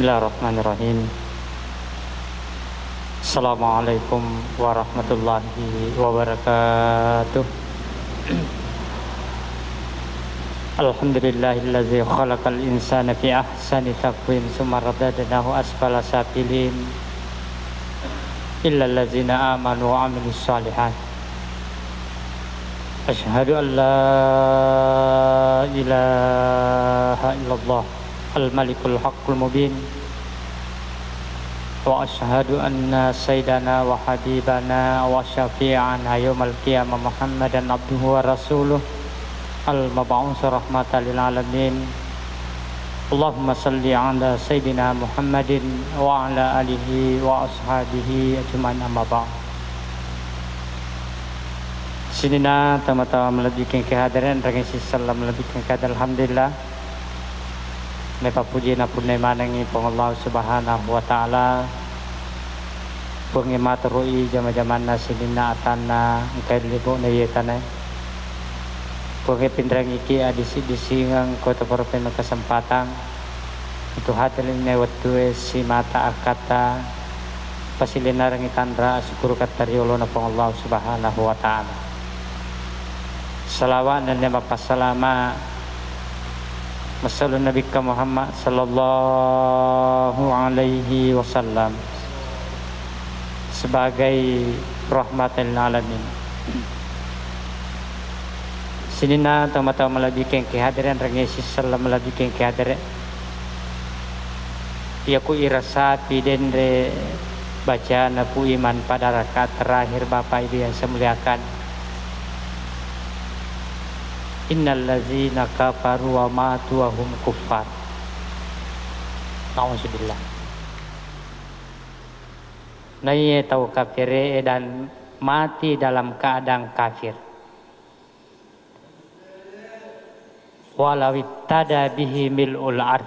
Bismillahirrahmanirrahim. Assalamualaikum warahmatullahi wabarakatuh. Alhamdulillahillazi khalaqal insana fi ahsani taqwim summa radadnahu asfala safilin illal ladzina amanu wa amilus shalihat. Asyhadu an la ilaha illallah al-malikul haqqul mubin wa asyhadu anna sayyidana wa habibana wa syafi'ana yaumal qiyamah Muhammadan abduhu wa rasuluh al-mab'uts rahmatan lil alamin. Allahumma salli ala sayyidina Muhammadin wa ala alihi wa ashabihi ajma'in, amma ba'd. Sinina tama-tama melebihkan kehadiran rangin salam melebihkan kehadiran alhamdulillah. Mereka puji na punai manangi pong Allah subhanahu wa ta'ala pengimat ru'i jama-jaman na sinina atana ngkai libo na yetana pengipindrang iki adisi-disi ngang kota perpen kesempatan itu hatilin na watue si mata akata pasilinarang itandra syukur katariolo na pong Allah subhanahu wa ta'ala. Salawat dan lima pasalama Masalun Nabi Muhammad sallallahu alaihi wasallam sebagai rahmatan lil alamin. Sinina tama-tama melebihkan kehadiran rangesi salam melebihkan kehadiran. Yaku irasa pidendre baca napu iman pada rakaat terakhir Bapak Ibu yang saya muliakan. Innal ladzina kafaru wa matu wa hum kuffar. Nauzubillah. Naye tahu kafir dan mati dalam keadaan kafir. Walau ittada bihi mil'ul ard.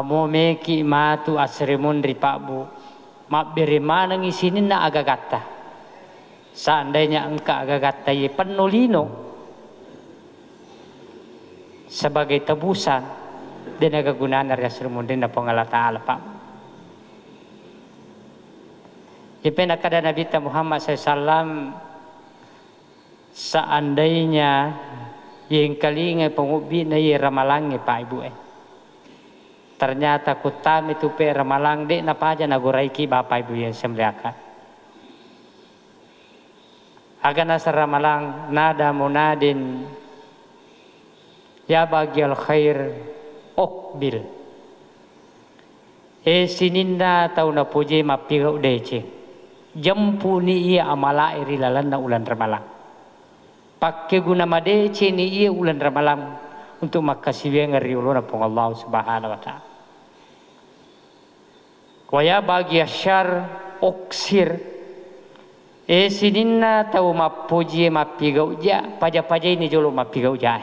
Amo meki matu asrimun ripabu. Mabiri mana ngisinin na agagata. Seandainya engkau agak-gatai penulino sebagai tebusan dan kegunaan dari Rasulullah dan Allah Ta'ala Pak. Jepena kada Nabi Muhammad SAW seandainya yang kalinga pengubi na ramalangi Pak Ibu ternyata kutam itu pe ramalang dek napa aja naguraiki Bapak Ibu yang semliakan. Agana saramalang nada munadin ya bagial khair okbil sininda tau na puji mapigau dece jampu ni ia amala iri lalan na ulan ramalang pakai guna madece ni ia ulan ramalang untuk makasih ngari ulun pong Allah subhanahu wa ta'ala. Waya bagi asyar oksir sininna tahu mapuji mapigau ja paja-paja ini jolo mapigau ja.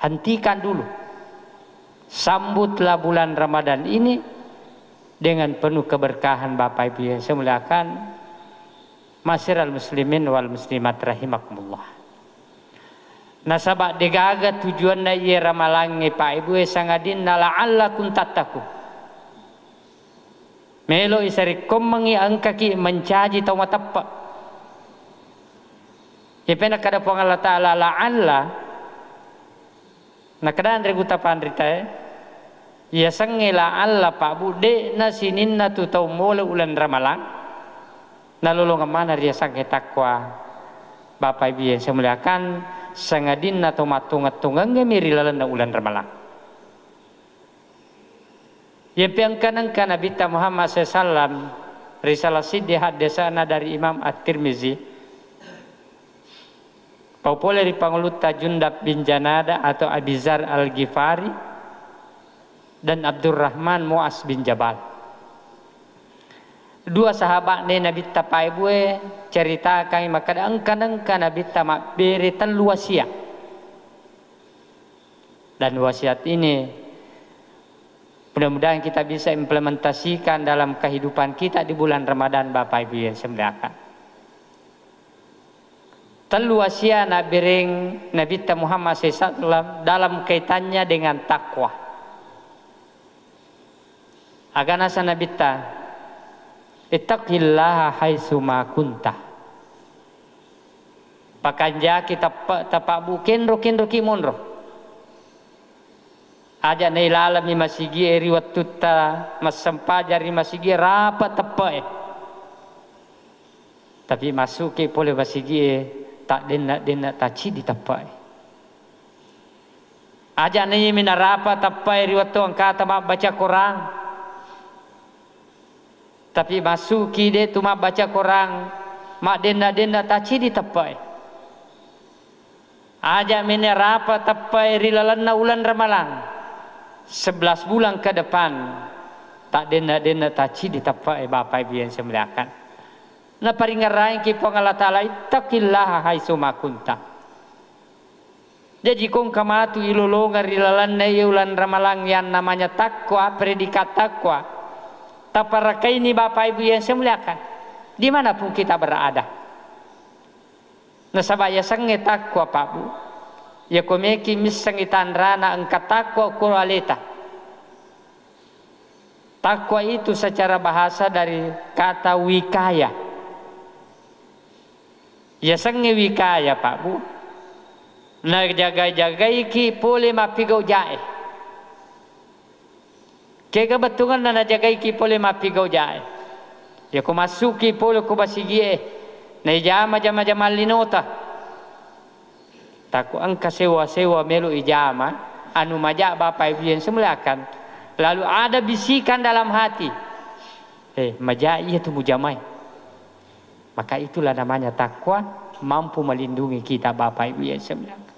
Hentikan dulu. Sambutlah bulan Ramadan ini dengan penuh keberkahan Bapak Ibu yang saya muliakan. Masyiral muslimin wal muslimat rahimakumullah. Nasabak degaga tujuan na iya ramalangi Pak Ibu sangadin la'allakum tattaqun. Melo isari komangi angkaki mencaji tau matappa. Yepena kada po Allah Ta'ala la'alla nakadaan reguta pandrita ya sange la'alla Pak Bude na sinin na tu tau mula ulan ramalang nalulungan mana dia sange takwa Bapak Ibu yang saya muliakan sangadin na tau matungat-tungang gemiri lalan na ulan ramalang. Yang piangkan Nabi Muhammad SAW risalah sidih hadisana dari Imam At-Tirmizi populer di panguluta Jundab bin Janada atau Abizar Al-Ghifari dan Abdurrahman Mu'az bin Jabal. Dua sahabat ni Nabi tapai bue cerita kami maka angkan Nabi tamak beri telu wasiat. Dan wasiat ini mudah-mudahan kita bisa implementasikan dalam kehidupan kita di bulan Ramadan Bapak Ibu yang semuliakan. Telu wasiat Nabi Muhammad SAW dalam kaitannya dengan takwa. Agana sanabita ittaqillaha haitsu ma kunta. Pakanja kita tapak bukin rokin monro. Aja na ilalami masigi eri watutta masempa jari masigi rapat tepe. Tapi masuki pole masigi tak dena taci di tepe. Aja na mina rapat tepe eri wattu angkata baca Quran. Tapi masuki dia tu mak baca Quran, mak denda taci di tepai. Aja mene rapa tepai rilalana ulan Ramalan. 11 bulan ke depan tak denda taci di tepai bapak ibu yang semuliakan. Na paringarai ki Allah Taala ittaqillaha haitsu ma kunta. Jadi kong kamatu ilolongan rilalana ulan Ramalan yang namanya takwa, predikat takwa. Taparakai ini bapak ibu yang saya muliakan, dimanapun kita berada. Nasabaya sange takwa pak bu, ya komeki misangitan rana engkat takwa kuraleta. Takwa itu secara bahasa dari kata wikaya. Ya sange wikaya pak bu, na jaga-jagai ki pole mapigau jae. Kaya kebetulan na najagai ki pole mapigau jae. Ya ko masuki pole ko basigie. Na ijama jama linota. Taku angka sewa melu ijama anu majak bapak ibu yang semuliakan. Lalu ada bisikan dalam hati. Majak iya tu mujamai. Maka itulah namanya takwa, mampu melindungi kita bapak ibu yang semuliakan.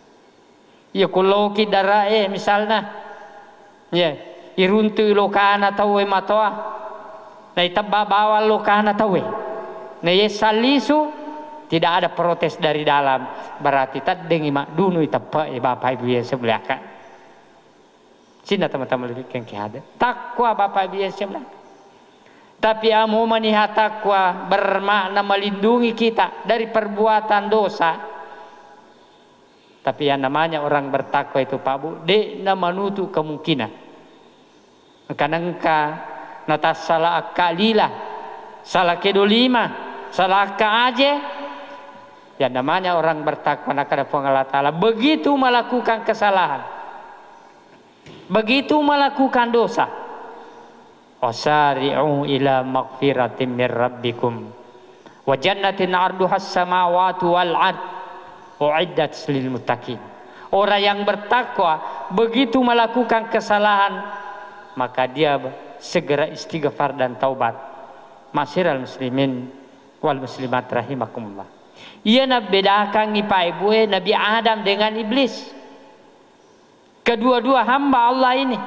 Ya kalau kita rae misalnya. Ya. Iruntu lokana tawe matoa na itabba bawal lokana tawe na yesalisu tidak ada protes dari dalam berarti taddengi mak dunu itappa bapak ibu yang semuliakan. Sini teman-teman lebih yang ada takwa bapak ibu yang semuliakan. Tapi amu maniha takwa bermakna melindungi kita dari perbuatan dosa. Tapi yang namanya orang bertakwa itu Pak Bu, dia menutup kemungkinan. Kanangka natas salah akalila, salah kedolima, salah aje. Ya namanya orang bertakwa kepada Allah Taala begitu melakukan kesalahan, begitu melakukan dosa. Wasari'u ila maghfiratin mir rabbikum wa jannatin 'arduhas samawati wal 'ard u'iddat lil muttaqin. Orang yang bertakwa begitu melakukan kesalahan maka dia segera istighfar dan taubat. Masyiral muslimin wal muslimat rahimakumullah. Ia nak bedakan Pak Ibu Nabi Adam dengan iblis. Kedua-dua hamba Allah ini.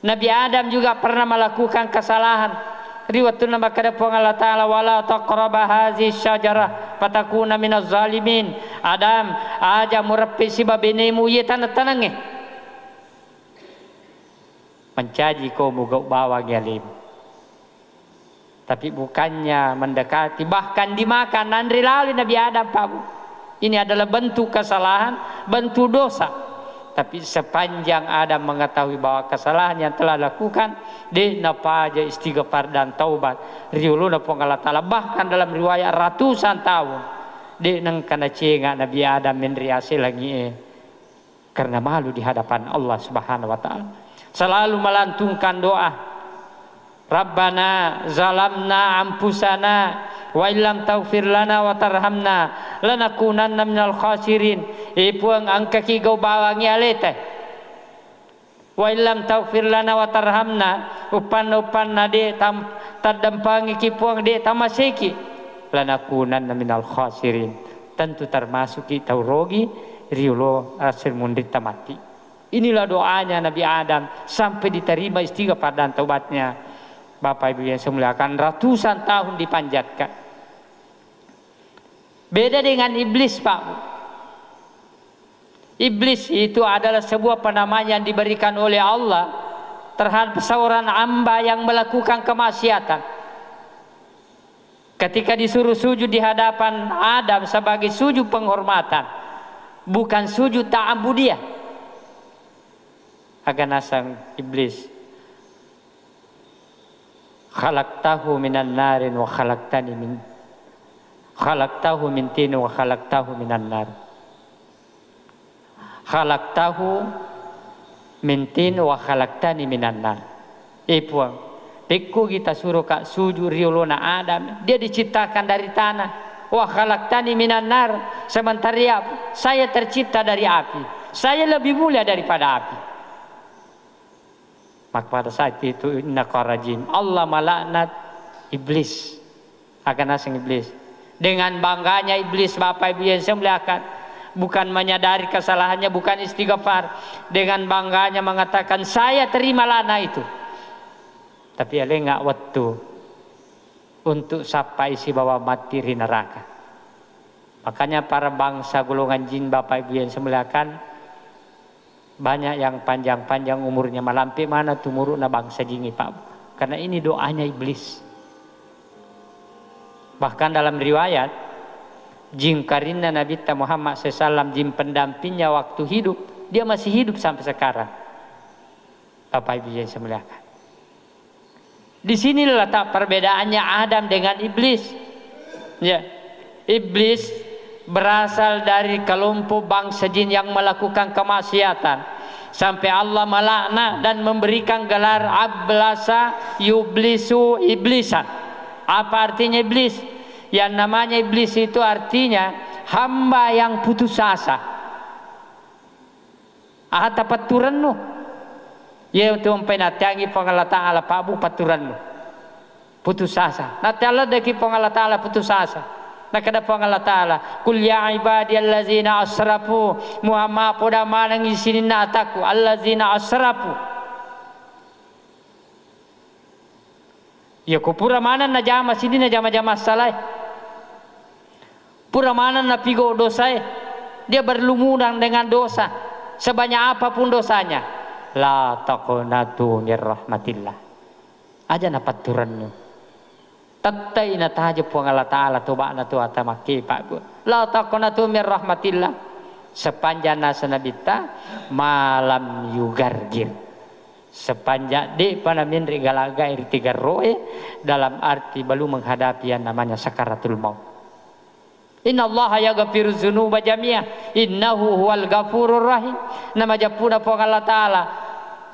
Nabi Adam juga pernah melakukan kesalahan. Riwayatun nama kada Allah Taala wala taqraba hazihi syajarah fatakuna minaz zalimin. Adam aja murabbi si babenemu ye tanah-tanangnya. Mencaji kau mugau bawa galim. Tapi bukannya mendekati, bahkan dimakan. Nandri lalu Nabi Adam Pak Bu. Ini adalah bentuk kesalahan, bentuk dosa. Tapi sepanjang Adam mengetahui bahwa kesalahan yang telah lakukan, dia napaja istighfar dan taubat. Riuluna Allah Taala bahkan dalam riwayat ratusan tahun. Dia nang kana cenga Nabi Adam menriasi lagi karena malu di hadapan Allah Subhanahu wa taala. Selalu melantungkan doa. Rabbana zalamna ampusana wa illam taghfir lana wa tarhamna lanakunanna minal khasirin. Ipuang angka kigau bawangi alete. Wa illam taghfir lana wa tarhamna upan nade tam tadampangi kipuang de tamaseki lanakunanna minal khasirin. Tentu termasuk kita rogi riulo asil mundit tamati. Inilah doanya Nabi Adam sampai diterima istighfar dan taubatnya. Bapak Ibu yang saya muliakan, ratusan tahun dipanjatkan. Beda dengan iblis Pak. Iblis itu adalah sebuah penamaan yang diberikan oleh Allah terhadap seorang hamba yang melakukan kemaksiatan. Ketika disuruh sujud di hadapan Adam sebagai sujud penghormatan, bukan sujud ta'abudiyah. Agak nasang iblis khalaqtahu minan narin wa khalaqtani min tin wa khalaqtahu minan nar. Khalaqtahu min tin wa khalaqtani minan nar. Ipuang, pikku kita suruh kak sujud riolona Adam, dia diciptakan dari tanah. Wa khalaqtani minan nar, sementara saya tercipta dari api. Saya lebih mulia daripada api. Maka pada saat itu innaka rajim, Allah melaknat iblis, akan asing iblis. Dengan bangganya iblis, Bapak Ibu yang saya muliakan, bukan menyadari kesalahannya, bukan istighfar, dengan bangganya mengatakan saya terima laknat itu. Tapi dia nggak waktu untuk sampai isi bawa mati di neraka. Makanya para bangsa golongan jin, Bapak Ibu yang saya muliakan, banyak yang panjang-panjang umurnya, malampi mana tumuruna bangsa jin Pak. Karena ini doanya iblis. Bahkan dalam riwayat, jin karina Nabi Muhammad SAW, jin pendampingnya waktu hidup, dia masih hidup sampai sekarang. Bapak Ibu yang saya muliakan, di sini letak perbedaannya Adam dengan iblis. Ya, iblis berasal dari kelompok bangsa jin yang melakukan kemaksiatan, sampai Allah melaknat dan memberikan gelar ablasa yublisu iblisan. Apa artinya iblis? Yang namanya iblis itu artinya hamba yang putus asa. Ata paturanmu, ya tuh penatiangi pengala ta'ala pabu paturanmu, putus asa. Nanti Allah deki pengala ta'ala putus asa. Nah kada pengala ta'ala, kul ya ibadiyallazina asrafu, Muhammad poda manang isinin nataku allazina asrafu. Ya ku pura mana na jama sini na jama salah. Pura mana na pigo dosa. Dia berlumuran dengan dosa. Sebanyak apapun dosanya. La taqnatu mir rahmatillah. Aja na paturannya. Tattai na taja puang Allah Ta'ala toba na tu atamaki Pak Bu. La taqnatu mir rahmatillah. Sepanjang nasa nabita malam yugargir. Sepanjang di panamin rigalaga iri tiga roe, dalam arti belum menghadapi yang namanya sakaratul maut. Inna Allah yaghfiru dzunuba jami'a innahu huwal ghafurur rahim. Nama japuna pun Allah Ta'ala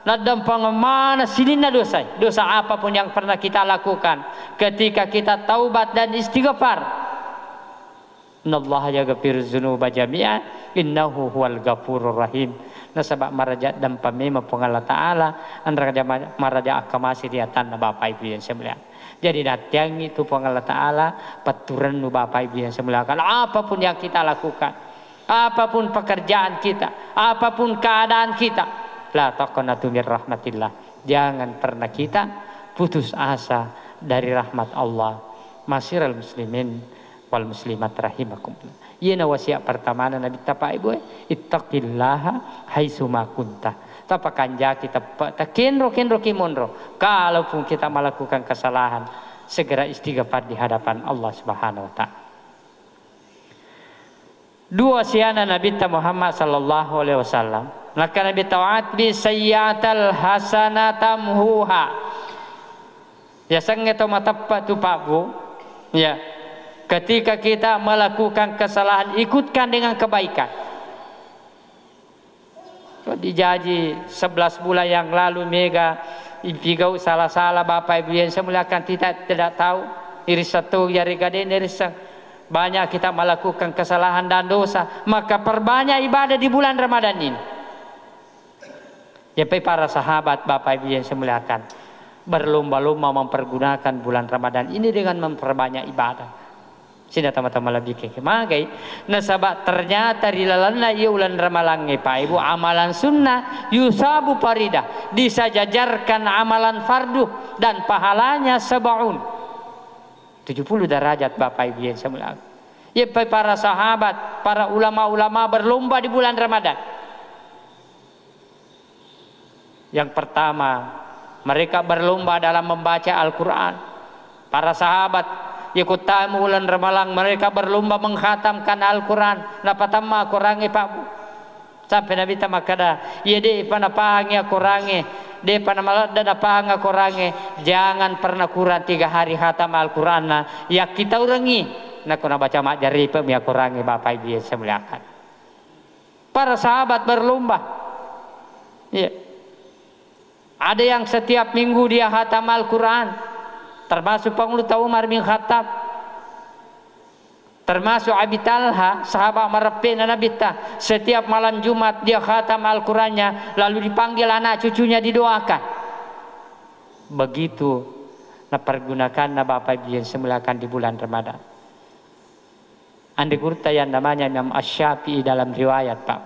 nadam pangamana silina dosa. Dosa apapun yang pernah kita lakukan, ketika kita taubat dan istighfar, Inna Allah yaghfiru dzunuba jami'a innahu huwal ghafurur rahim. Nasabak maraja dan pamema pengala Ta'ala antara maraja akamasi di atan Bapak Ibu yang saya muliakan. Jadi datang itu pengala Ta'ala paturan Bapak Ibu yang saya muliakan. Apapun yang kita lakukan, apapun pekerjaan kita, apapun keadaan kita, la taqnatu mir rahmatillah. Jangan pernah kita putus asa dari rahmat Allah. Masyiral muslimin wal muslimat rahimakumullah. Ia wasiat pertama Nabi Bapak Ibu, ittaqillaha haitsuma kunta. Tapakan kita kenro kimonro. Kalaupun kita melakukan kesalahan, segera istighfar di hadapan Allah Subhanahu wa taala. Dua siana Nabi Muhammad sallallahu alaihi wasallam. Maka Nabi taat bi sayyatal hasanatamhuha. Ya sangeto matappa tu Pak Bu. Ya. Ketika kita melakukan kesalahan, ikutkan dengan kebaikan. Dijanji 11 bulan yang lalu mega impigau salah-salah Bapak Ibu yang saya muliakan, tidak tahu irisatu yari gaden irisang. Banyak kita melakukan kesalahan dan dosa, maka perbanyak ibadah di bulan Ramadan ini. Ya para sahabat Bapak Ibu yang saya muliakan, berlomba-lomba mempergunakan bulan Ramadan ini dengan memperbanyak ibadah. Sini teman-teman lebih ke magai nasabak ternyata di lalana ia ulan ramalan Pak Ibu amalan sunnah yusabu farida, disajajarkan amalan fardu dan pahalanya sabaun 70 derajat Bapak Ibu yang saya muliakan. Ya para sahabat, para ulama-ulama berlomba di bulan Ramadan. Yang pertama, mereka berlomba dalam membaca Al-Quran. Para sahabat ikut tamu bulan Ramalan, mereka berlomba menghatamkan Al-Quran. Napatama Quran Pak Bu. Sampai Nabi ta makada iya de panapangi akurange de panamalada napang akurange jangan pernah kurang 3 hari khatam Al-Qur'an ya kita urangi nak kuna baca mak jari pe mi akurange Bapak Ibu yang semuliakan. Para sahabat berlomba. Iya. Ada yang setiap minggu dia khatam Al-Qur'an. Termasuk Panguluta Umar bin Khattab. Termasuk Abi Talha, sahabat marapena Nabi ta, setiap malam Jumat dia khatam Al-Qur'annya, lalu dipanggil anak cucunya didoakan. Begitu pergunakan Bapak Ibu yang semuliakan di bulan Ramadan. Andi kurta yang namanya Imam Asy-Syafi'i dalam riwayat Pak.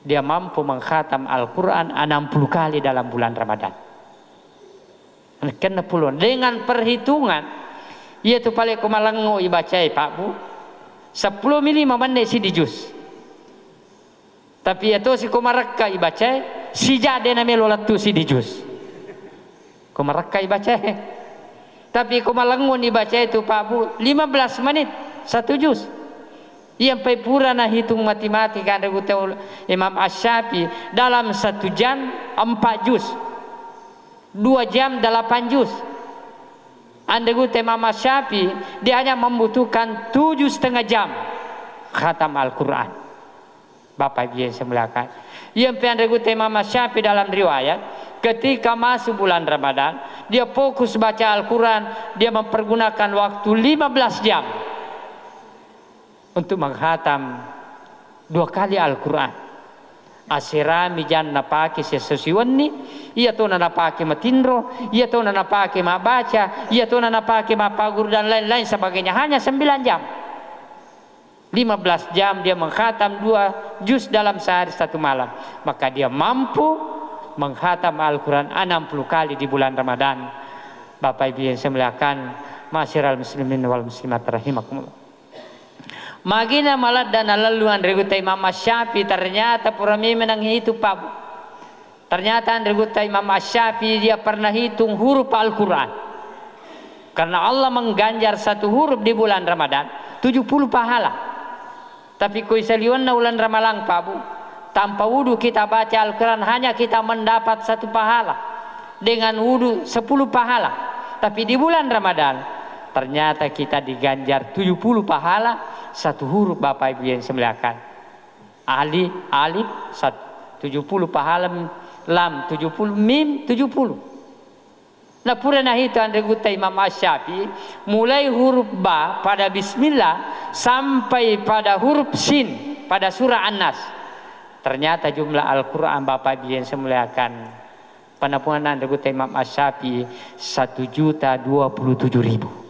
Dia mampu mengkhatam Al-Qur'an 60 kali dalam bulan Ramadan. Kena puluhan dengan perhitungan ia tu paling kumalango ibacai Pak Bu 10 mili mamande si di jus tapi itu si kumarakka ibacai si jade na melolatu si di jus kumarakka ibacai tapi kumalango ibacai itu Pak Bu 15 menit 1 jus ia sampai pura na hitung matematika ada Imam Asy-Syafi'i dalam 1 jam 4 jus 2 jam 8 jus. Anda gute Imam Asy-Syafi'i dia hanya membutuhkan 7,5 jam khatam Al-Qur'an. Bapak Ibu yang semuliakan. Yang anda gute Imam Asy-Syafi'i dalam riwayat ketika masuk bulan Ramadan dia fokus baca Al-Qur'an, dia mempergunakan waktu 15 jam untuk menghatam 2 kali Al-Qur'an. Asirami jan napaki sesusiwan ni iya to na napaki matindro iya to na napaki mabaca iya to na napaki mapagur dan lain-lain sebagainya hanya 9 jam 15 jam dia menghatam 2 juz dalam sehari 1 malam maka dia mampu menghatam Al-Quran 60 kali di bulan Ramadan. Bapak Ibu yang saya muliakan masyiral muslimin wal muslimat rahimakumullah. Magina malat dan alaluan reguta Imam Asy-Syafi'i ternyata purami menang itu Pak. Ternyata reguta Imam Asy-Syafi'i dia pernah hitung huruf Al-Qur'an. Karena Allah mengganjar 1 huruf di bulan Ramadan 70 pahala. Tapi koi saliwan na bulan Ramalang Pak Bu. Tanpa wudu kita baca Al-Qur'an hanya kita mendapat 1 pahala. Dengan wudu 10 pahala. Tapi di bulan Ramadan ternyata kita diganjar 70 pahala 1 huruf Bapak Ibu yang semuliakan. Alif 70 pahala, lam 70, mim 70. Nah pura nah itu anda guta Imam Asy-Syafi'i mulai huruf ba pada bismillah sampai pada huruf sin pada surah An-Nas. Ternyata jumlah Al-Qur'an Bapak Ibu yang semuliakan penampungan anda guta Imam Asy-Syafi'i 1.027.000.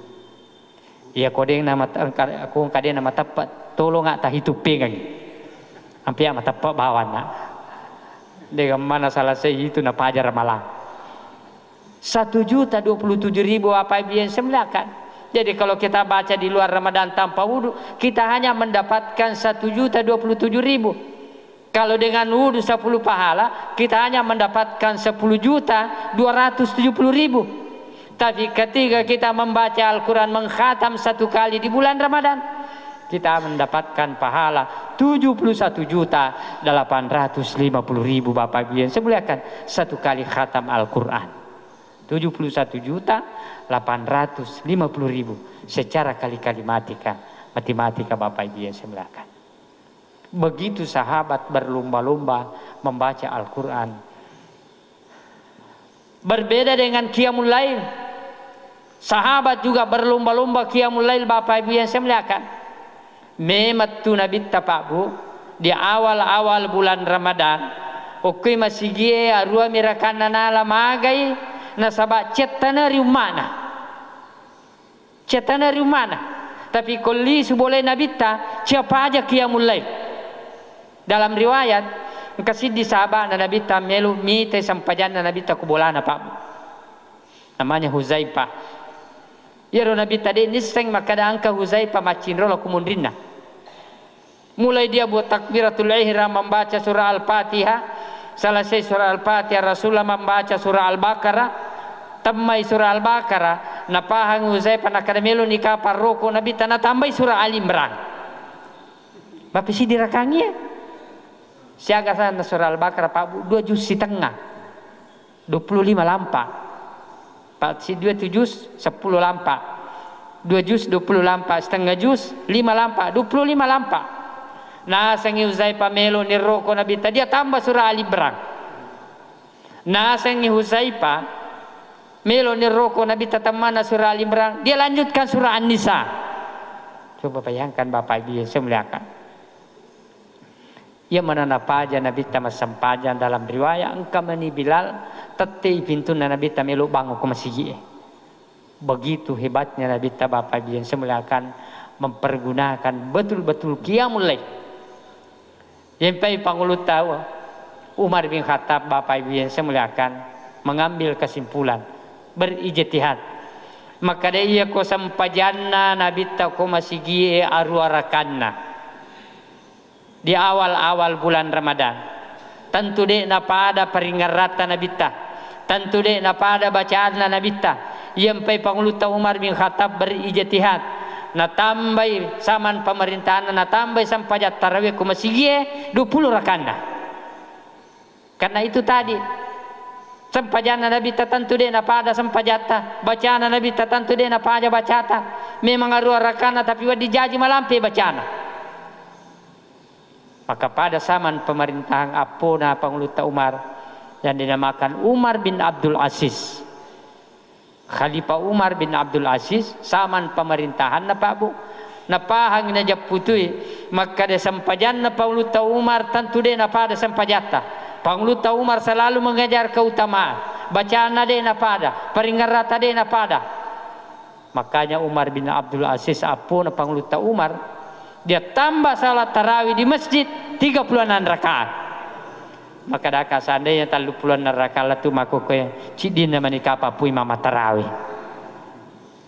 Ya kodeng nama aku kadang nama tepat tolong tak hitu pengang hampir mata tepat bawan nak dengan mana salah saya itu na pajar malang 1.027.000 apa yang semulakan. Jadi kalau kita baca di luar Ramadan tanpa wudu kita hanya mendapatkan 1.027.000. Kalau dengan wudu 10 pahala kita hanya mendapatkan 10.270.000. Tapi ketika kita membaca Al-Quran mengkhatam 1 kali di bulan Ramadan kita mendapatkan pahala 71.850.000 Bapak Ibu yang semuliakan 1 kali khatam Al-Quran 71.850.000 secara kali-kali matematika Bapak Ibu yang semuliakan. Begitu sahabat berlomba-lomba membaca Al-Quran. Berbeda dengan Qiyamul Lail. Sahabat juga berlomba-lomba Qiyamul Lail Bapak Ibu yang saya muliakan. Memat tu Nabi Pak Bu di awal-awal bulan Ramadan. Oke masih gie arua mirakan nala magai nasabak cetana riumana. Cetana riumana. Tapi koli boleh Nabi ta siapa aja Qiyamul Lail. Dalam riwayat kasih di sahabat Nabi ta melu mite sampajan Nabi ta kubolana Pak Bu. Namanya Huzaifah. Ya Nabi tadi niseng maka ada angka Huzaifah macinro lo kumundrinna. Mulai dia buat takbiratul ihram membaca surah Al-Fatihah. Selesai surah Al-Fatihah Rasulullah membaca surah Al-Baqarah. Tammai surah Al-Baqarah. Napahang Huzaifah nakadamelo nikah parroko Nabi tanah tambah surah Al-Imran. Bapak si dirakangi ya. Siaga sana surah Al-Baqarah Pak Bu 2 juz setengah 25 lampak. Pak si 2 juz 10 lampak. 2 juz 20 lampak, setengah juz 5 lampak, 25 lampak. Nah sangi Huzaifah melo ni roko Nabi dia tambah surah Ali Imran. Nah sangi Huzaifah melo ni roko Nabi tatamana surah Ali Imran, dia lanjutkan surah An-Nisa. Coba bayangkan Bapak Ibu yang saya muliakan. Ia menanapaja Nabi tamas sampajan dalam riwayat engkau mani Bilal tete pintu Nabi tamelo bangun ke masjid. Begitu hebatnya Nabi Bapak Ibu yang saya muliakan mempergunakan betul-betul qiyamul lail. Sampai pangulut tahu Umar bin Khattab Bapak Ibu yang saya muliakan mengambil kesimpulan berijtihad. Maka dia ko sampajanna Nabi ta ko masigi aruarakanna di awal-awal bulan Ramadan. Tentu dek napa ada peringarata Nabi ta. Tentu dek napa ada bacaan Nabi ta. Sampai pangulut Umar bin Khattab berijtihad. Na tambah saman pemerintahan na tambah sampajat tarawih ko masigi 20 rakana. Karena itu tadi sampajana Nabi tentu dek napa ada sampajata, bacaan Nabi tentu dek napa aja bacata. Memang aru rakana tapi wadi jaji malampe bacana. Maka pada zaman pemerintahan Apona Pangulut Umar yang dinamakan Umar bin Abdul Aziz, Khalifah Umar bin Abdul Aziz, zaman pemerintahan na Pak Bu, napahang na japutui, maka de sampajan na Pangulut Umar tentu de napa ada sampajata. Pangulut Umar selalu mengajar keutamaan, bacaan de napa ada, peringarata de napa ada. Makanya Umar bin Abdul Aziz Apona Pangulut Umar dia tambah salat tarawih di masjid 36 rakaat. Maka daka seandainya 36 rakaat itu maka kaya cidin namanya kapa pui mama tarawih.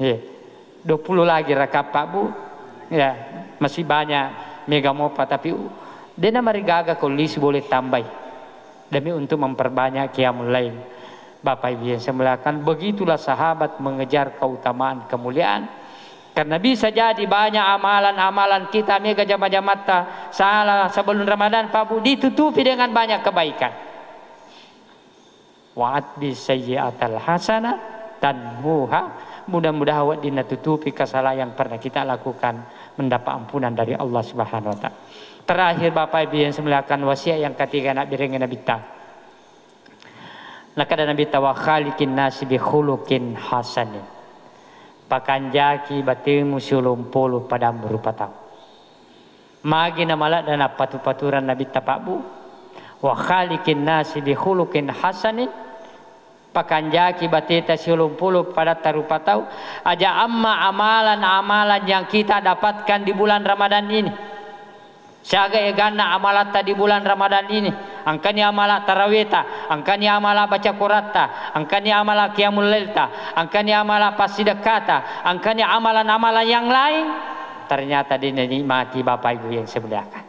20 lagi rakaat Pak Bu. Ya, masih banyak mega mopa tapi dia nama rigaga kondisi boleh tambah demi untuk memperbanyak qiyamul lail. Bapak Ibu yang saya muliakan, begitulah sahabat mengejar keutamaan kemuliaan. Karena bisa jadi banyak amalan-amalan kita mega jamaah-jamaah salah sebelum Ramadan Pak Bu ditutupi dengan banyak kebaikan. Wa'at bi sayyi'atal hasanah tanmuha, mudah-mudahan awak dinatutupi kesalahan yang pernah kita lakukan mendapat ampunan dari Allah Subhanahu wa taala. Terakhir Bapak Ibu yang saya muliakan, wasiat yang ketiga nak birengen Nabi ta. Nakada Nabi ta wa khaliqin nasi bi khuluqin hasanin. Pakanjaki batimu sulung puluh pada berupa tahu. Magi namala dan patu-paturan Nabi tapak Bu. Wa khaliqin nasi bi khuluqin hasanin. Pakanjaki batita sulung puluh pada tarupa tahu. Aja amma amalan-amalan yang kita dapatkan di bulan Ramadan ini. Siaga egana amalata di bulan Ramadan ini. Angkani amala tarawita, angkani amala baca Qur'anta, angkani amala qiyamul lailta, angkani amala pasidakata, angkani amalan-amalan yang lain ternyata dinikmati Bapak Ibu yang saya muliakan.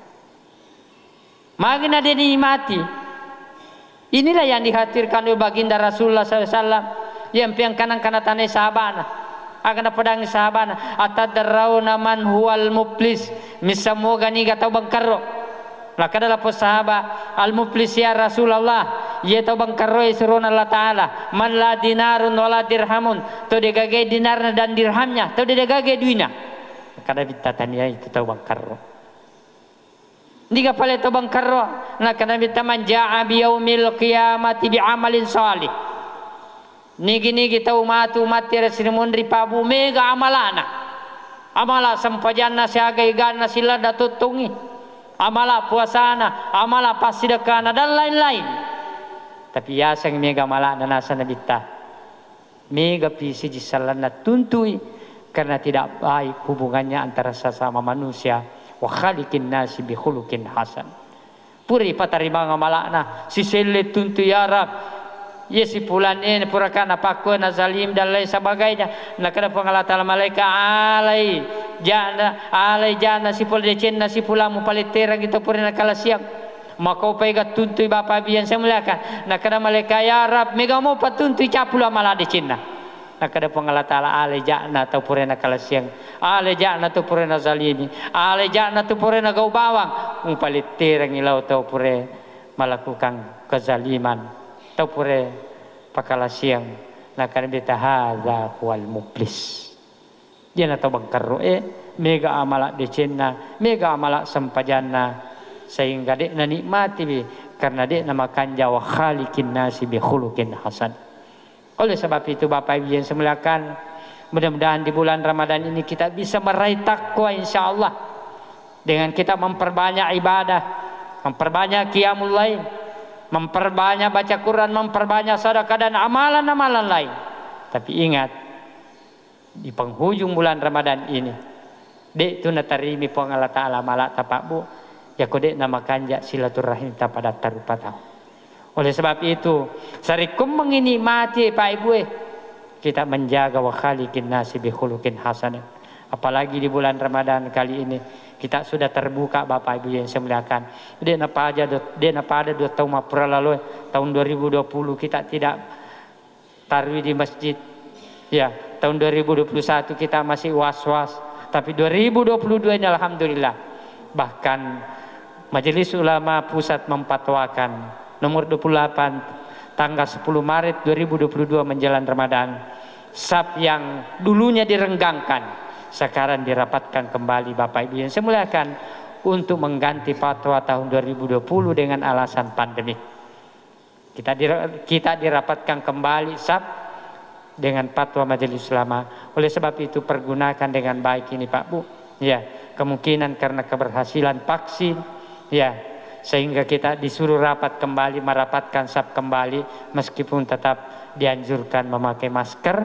Magna dinikmati. Inilah yang dihadirkan oleh baginda Rasulullah SAW yang piang kanan-kanan tanah sahabana. Akan pedang sahabana atadarrauna man huwal muflis misamoga ni gatau bangkaro. Laka adalah sahabat al-muflis ya Rasulullah ya tau bangkaro isrun Allah Ta'ala man la dinarun wala dirhamun to degage dinarna dan dirhamnya to degage duina kada bitatania itu tau bangkaro diga pale tau bangkaro na kana bitaman jaa bi yaumil qiyamati bi amalin salih nigi tau matu mati resrimun ripabu mega amalana amala sampajanna siaga igana sila datutungi amala puasana, amala pasidakana dan lain-lain. Tapi ya sang mega malana nasa nabita. Mega pisi jisalana tuntui karena tidak baik hubungannya antara sesama manusia. Wa khaliqin nasi bi khuluqin hasan. Puri patarima ngamalana si sele tuntui ya Rab. Ya si pulan ini purakan apakah nazalim dan lain sebagainya. Nak ada pengalatan malaikat alai jana si pul decen si pulamu palitera gitu purina kala siang. Maka upaya tuntui Bapak Ibu yang saya muliakan. Nak ada malaikat ya Rab mega mau patuntui capula malah decena. Nak ada pengalatan alai jana atau purina kala siang. Alai jana tu purina zalimi. Alai jana tu purina gau bawang. umpalitir ang ilaw tau pure melakukan kezaliman tau pure pakalasiang nakan beta hadza wal muflis dia na tau bangkaro mega amala decenna mega amala sampajanna sehingga dek na nikmati bi karena dek na makan jawa khaliqin nasi bi khuluqin hasan. Oleh sebab itu Bapak Ibu yang semuliakan, mudah-mudahan di bulan Ramadan ini kita bisa meraih takwa insyaallah dengan kita memperbanyak ibadah, memperbanyak qiyamul lail, memperbanyak baca Quran, memperbanyak sedekah dan amalan-amalan lain. Tapi ingat di penghujung bulan Ramadan ini dek tu natarimi pong Allah Ta'ala malak tapak bu ya kodek nama kanja silaturahim pada tarupatau. Oleh sebab itu sarikum menginikmati Pak Ibu kita menjaga wa khaliqin nasi bi khuluqin hasanah. Apalagi di bulan Ramadan kali ini kita sudah terbuka Bapak Ibu yang saya muliakan. Dia napa ada 2 tahun April lalu tahun 2020 kita tidak tarawih di masjid. Ya, tahun 2021 kita masih was-was. Tapi 2022 ini alhamdulillah bahkan Majelis Ulama Pusat memfatwakan nomor 28 tanggal 10 Maret 2022 menjelang Ramadan sab yang dulunya direnggangkan sekarang dirapatkan kembali Bapak Ibu yang saya muliakan untuk mengganti fatwa tahun 2020 dengan alasan pandemi. Kita dirapatkan kembali sab dengan fatwa Majelis Ulama. Oleh sebab itu pergunakan dengan baik ini Pak Bu. Ya, kemungkinan karena keberhasilan vaksin ya sehingga kita disuruh rapat kembali, merapatkan sab kembali meskipun tetap dianjurkan memakai masker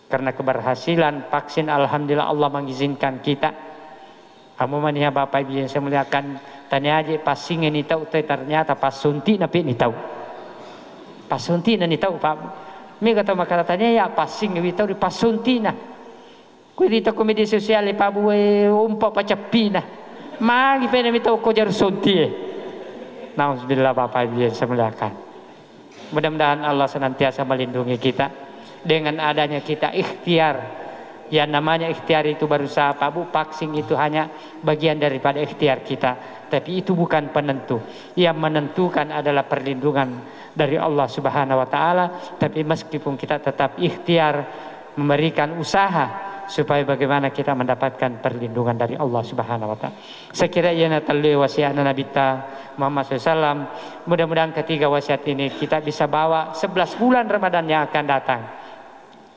karena keberhasilan vaksin. Alhamdulillah Allah mengizinkan kita. Kamu mania Bapak Ibu yang saya muliakan, tanya aja pasing ini tahu ternyata pas suntik napi ini tahu pas suntik ini tahu Pak. Mi kata tanya ya pasing ini tahu di pas suntik nah kue di toko media sosial Pak Bu umpak pacapi nah magi pengen minta ko jar sunti. Nauzubillah Bapak Ibu yang saya muliakan. Mudah-mudahan Allah senantiasa melindungi kita dengan adanya kita ikhtiar. Ya namanya ikhtiar itu berusaha Pak Bu, vaksin itu hanya bagian daripada ikhtiar kita. Tapi itu bukan penentu. Yang menentukan adalah perlindungan dari Allah Subhanahu wa taala. Tapi meskipun kita tetap ikhtiar memberikan usaha supaya bagaimana kita mendapatkan perlindungan dari Allah Subhanahu wa taala. Sekiranya talli wasiatna Nabi Muhammad SAW, mudah-mudahan ketiga wasiat ini kita bisa bawa 11 bulan Ramadan yang akan datang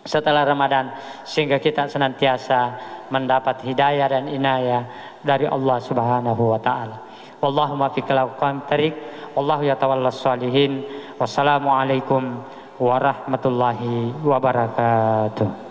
setelah Ramadan sehingga kita senantiasa mendapat hidayah dan inayah dari Allah Subhanahu wa taala. Wallahumma fiqal tariq, wallahu yatawallas shalihin. Wassalamualaikum warahmatullahi wabarakatuh.